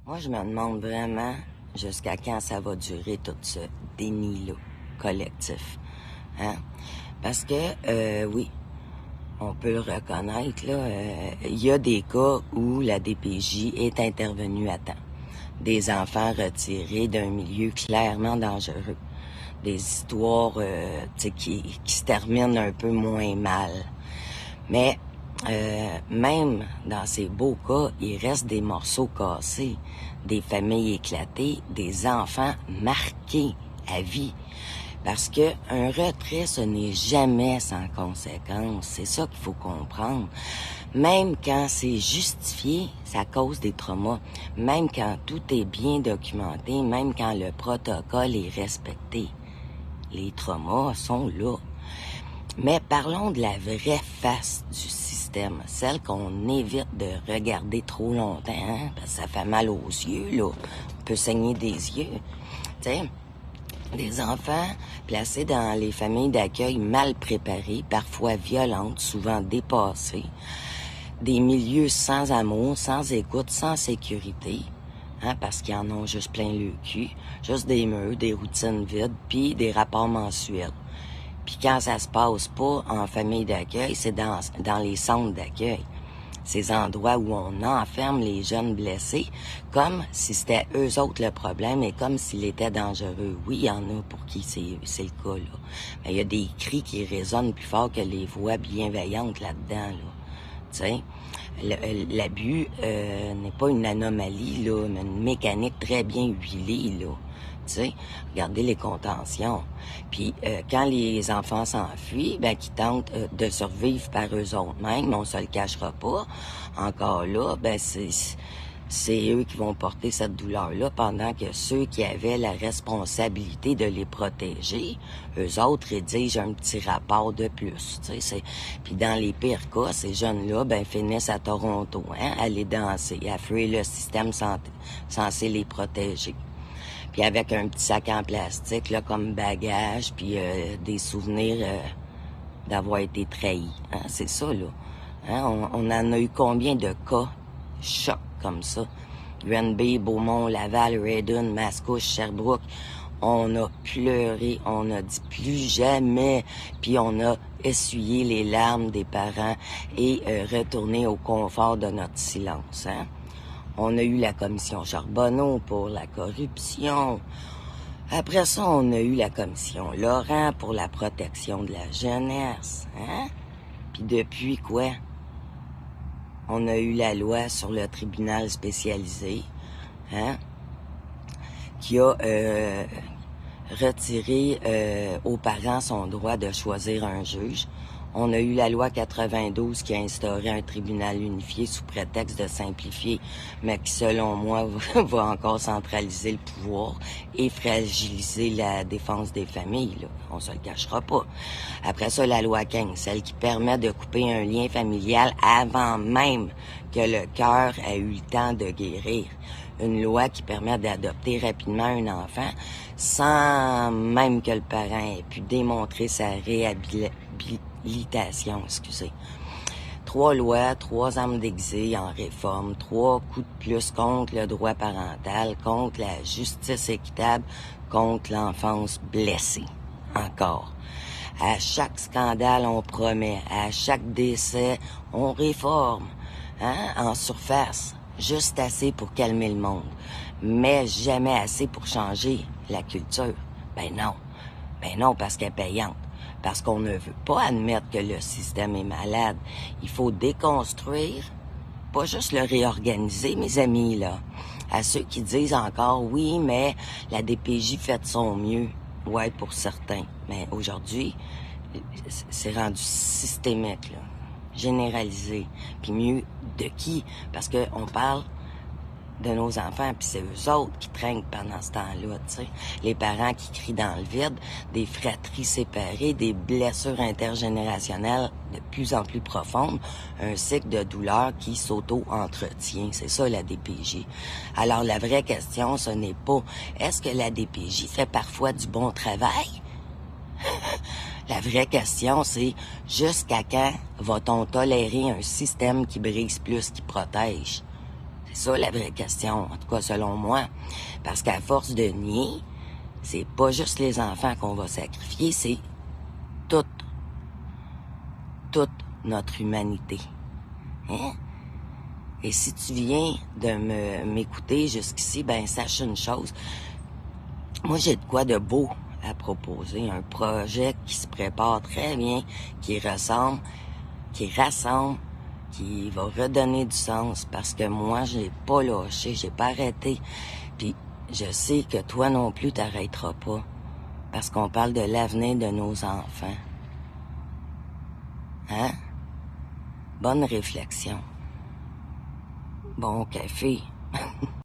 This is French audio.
Moi, je me demande vraiment jusqu'à quand ça va durer tout ce déni-là collectif. Hein? Parce que, oui, on peut le reconnaître, là, il y a des cas où la DPJ est intervenue à temps. Des enfants retirés d'un milieu clairement dangereux. Des histoires qui se terminent un peu moins mal. Mais même dans ces beaux cas, il reste des morceaux cassés, des familles éclatées, des enfants marqués à vie. Parce que un retrait, ce n'est jamais sans conséquence. C'est ça qu'il faut comprendre. Même quand c'est justifié, ça cause des traumas. Même quand tout est bien documenté, même quand le protocole est respecté, les traumas sont là. Mais parlons de la vraie face du système, celle qu'on évite de regarder trop longtemps, hein, parce que ça fait mal aux yeux, là. On peut saigner des yeux. Tu sais, des enfants placés dans les familles d'accueil mal préparées, parfois violentes, souvent dépassées, des milieux sans amour, sans écoute, sans sécurité, hein, parce qu'ils en ont juste plein le cul, juste des murs, des routines vides, puis des rapports mensuels. Puis quand ça se passe pas en famille d'accueil, c'est dans les centres d'accueil. Ces endroits où on enferme les jeunes blessés, comme si c'était eux autres le problème et comme s'il était dangereux. Oui, il y en a pour qui c'est le cas, là. Mais il y a des cris qui résonnent plus fort que les voix bienveillantes là-dedans, là. Tu sais, l'abus n'est pas une anomalie, là, mais une mécanique très bien huilée, là. Tu sais, regardez les contentions. Puis quand les enfants s'enfuient, ben qu'ils tentent de survivre par eux mêmes, on se le cachera pas. Encore là, ben c'est eux qui vont porter cette douleur-là pendant que ceux qui avaient la responsabilité de les protéger, eux autres rédigent un petit rapport de plus. Tu sais, puis dans les pires cas, ces jeunes-là, ben finissent à Toronto, hein, aller danser, à fuir le système censé les protéger. Puis avec un petit sac en plastique là comme bagage, puis des souvenirs d'avoir été trahi. Hein? C'est ça, là. Hein? On en a eu combien de cas chocs comme ça? Granby, Beaumont, Laval, Redon, Mascouche, Sherbrooke. On a pleuré, on a dit plus jamais, puis on a essuyé les larmes des parents et retourné au confort de notre silence. Hein? On a eu la commission Charbonneau pour la corruption. Après ça, on a eu la commission Laurent pour la protection de la jeunesse. Hein? Puis depuis quoi? On a eu la loi sur le tribunal spécialisé, hein? Qui a retiré aux parents son droit de choisir un juge. On a eu la loi 92 qui a instauré un tribunal unifié sous prétexte de simplifier, mais qui, selon moi, va encore centraliser le pouvoir et fragiliser la défense des familles, là. On se le cachera pas. Après ça, la loi 15, celle qui permet de couper un lien familial avant même que le cœur ait eu le temps de guérir. Une loi qui permet d'adopter rapidement un enfant sans même que le parent ait pu démontrer sa réhabilitation, excusez. 3 lois, 3 armes déguisées en réforme, 3 coups de plus contre le droit parental, contre la justice équitable, contre l'enfance blessée. Encore. À chaque scandale, on promet. À chaque décès, on réforme. Hein? En surface. Juste assez pour calmer le monde. Mais jamais assez pour changer la culture. Ben non, parce qu'elle est payante. Parce qu'on ne veut pas admettre que le système est malade. Il faut déconstruire, pas juste le réorganiser, mes amis, là. À ceux qui disent encore, oui, mais la DPJ fait de son mieux. Ouais, pour certains. Mais aujourd'hui, c'est rendu systémique, là. Généralisé. Puis mieux de qui? Parce que on parle de nos enfants, puis c'est eux autres qui traînent pendant ce temps-là, tu sais. Les parents qui crient dans le vide, des fratries séparées, des blessures intergénérationnelles de plus en plus profondes, un cycle de douleur qui s'auto-entretient. C'est ça, la DPJ. Alors, la vraie question, ce n'est pas est-ce que la DPJ fait parfois du bon travail? La vraie question, c'est jusqu'à quand va-t-on tolérer un système qui brise plus qu'il protège? C'est ça la vraie question, en tout cas selon moi. Parce qu'à force de nier, c'est pas juste les enfants qu'on va sacrifier, c'est toute, toute notre humanité. Hein? Et si tu viens de m'écouter jusqu'ici, ben sache une chose. Moi, j'ai de quoi de beau à proposer. Un projet qui se prépare très bien, qui rassemble, qui va redonner du sens. Parce que moi, j'ai pas lâché, j'ai pas arrêté. Puis, je sais que toi non plus, t'arrêteras pas. Parce qu'on parle de l'avenir de nos enfants. Hein? Bonne réflexion. Bon café.